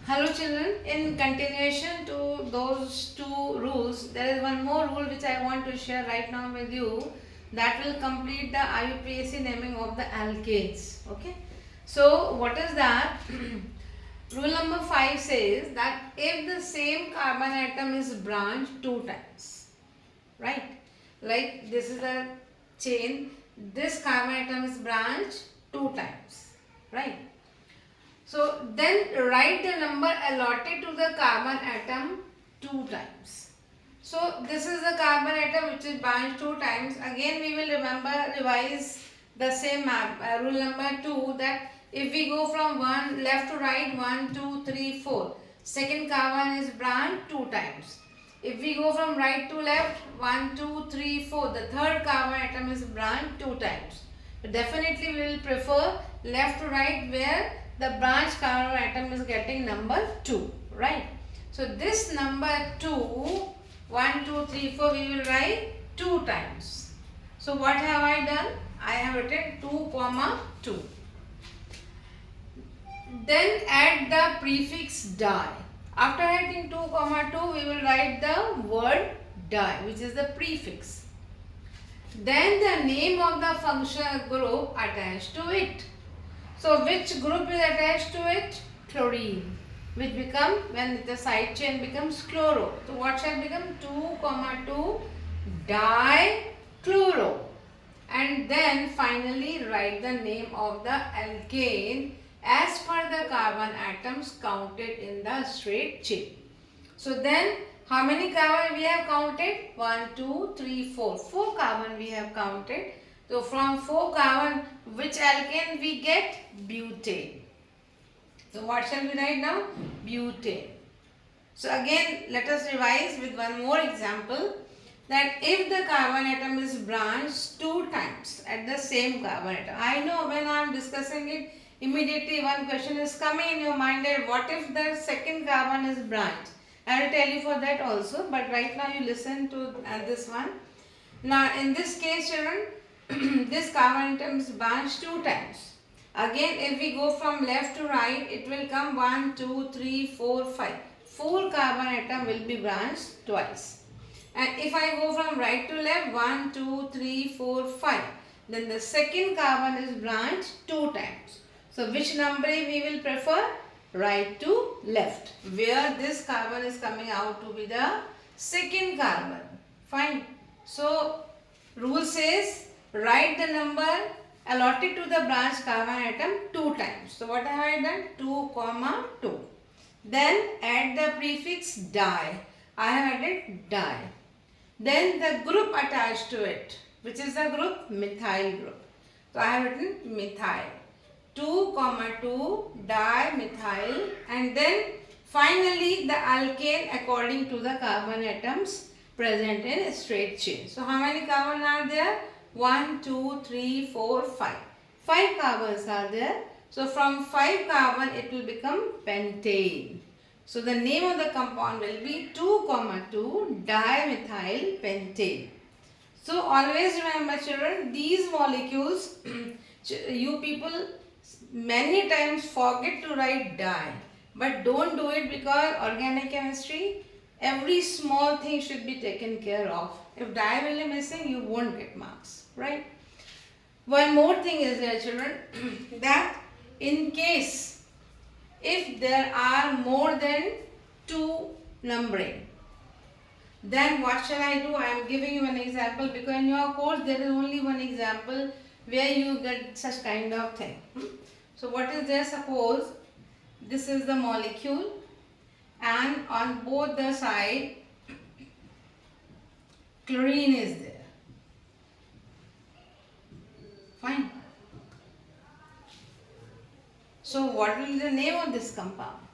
Hello children, in continuation to those two rules, there is one more rule which I want to share right now with you that will complete the IUPAC naming of the alkanes. Okay. So what is that? Rule number 5 says that if the same carbon atom is branched two times, right? Like this is a chain, this carbon atom is branched two times, right? So then write the number allotted to the carbon atom two times. So this is the carbon atom which is branched two times. Again we will revise the same map. Rule number 2, that if we go from one left to right, 1, 2, 3, 4. Second carbon is branched two times. If we go from right to left, 1, 2, 3, 4. The third carbon atom is branched two times. So definitely we will prefer left to right where the branch carbon atom is getting number 2, right? So this number 2, 1, 2, 3, 4 we will write 2 times. So what have I done? I have written 2, 2. Then add the prefix di. After writing 2, 2 we will write the word di, which is the prefix. Then the name of the functional group attached to it. So which group is attached to it? Chlorine, which become, when the side chain becomes chloro. So what shall become? 2, 2 dichloro. And then finally write the name of the alkane as per the carbon atoms counted in the straight chain. So then how many carbon we have counted? 1, 2, 3, 4. 4 carbon we have counted. So from 4 carbon, which alkane we get? Butane. So what shall we write now? Butane. So again let us revise with one more example, that if the carbon atom is branched 2 times at the same carbon atom. I know when I am discussing it, immediately one question is coming in your mind, that what if the second carbon is branched? I will tell you for that also, but right now you listen to this one. Now in this case children, this carbon atom is branched 2 times. Again if we go from left to right, it will come 1, 2, 3, 4, 5. 4 carbon atom will be branched twice. And if I go from right to left, 1, 2, 3, 4, 5. Then the second carbon is branched 2 times. So which numbering we will prefer? Right to left, where this carbon is coming out to be the second carbon. Fine. So rule says write the number allotted to the branch carbon atom 2 times. So what have I done? 2, 2. Then add the prefix di. I have added di. Then the group attached to it. Which is the group? Methyl group. So I have written methyl. 2, 2 dimethyl, and then finally the alkane according to the carbon atoms present in a straight chain. So how many carbon are there? 1, 2, 3, 4, 5. 5 carbons are there. So from 5 carbon it will become pentane. So the name of the compound will be 2, 2 dimethyl pentane. So always remember children, these molecules you people many times forget to write di, but don't do it, because organic chemistry, every small thing should be taken care of. If di will be missing, you won't get marks, right? One more thing is there children, that in case if there are more than 2 numbering, then what shall I do? I am giving you an example, because in your course there is only one example where you get such kind of thing. So what is there? Suppose this is the molecule and on both the side chlorine is there. Fine. So what will be the name of this compound?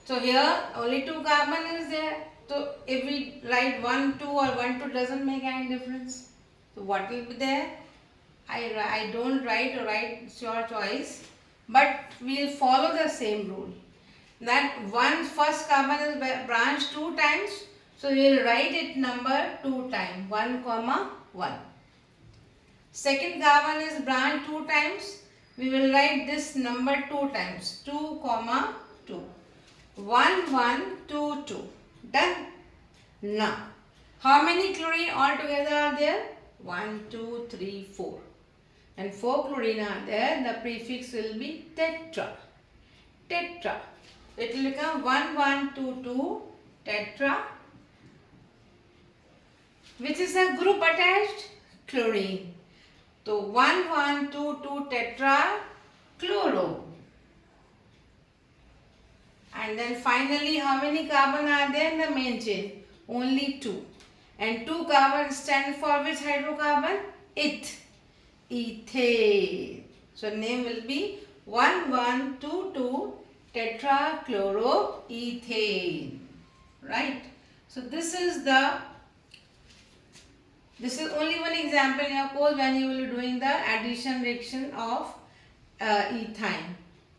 So here only 2 carbon is there. So if we write 1, 2 or 1, 2 doesn't make any difference. So what will be there? I don't write, or write, it's your choice, but we will follow the same rule, that first carbon is branched 2 times, so we will write it number 2 times, 1, 1. Second carbon is branched 2 times, we will write this number 2 times, 2, 2. 1, 1, 2, 2. Done. Now, how many chlorine altogether are there? 1, 2, 3, 4. And 4 chlorine are there. The prefix will be tetra. Tetra. It will become 1, 1, 2, 2. Tetra. Which is a group attached? Chlorine. So 1, 1, 2, 2 tetra chloro. And then finally, how many carbon are there in the main chain? Only 2. And 2 carbon stand for which hydrocarbon? It. Ethane. So name will be 1122 tetrachloroethane. Right? So this is only one example in your course when you will be doing the addition reaction of ethane.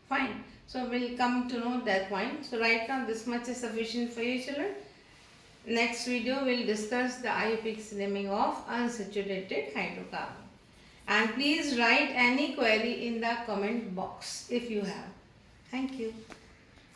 Fine. So we'll come to know that point. So right now this much is sufficient for you children. Next video we'll discuss the IUPAC's naming of unsaturated hydrocarbon. And please write any query in the comment box if you have. Thank you.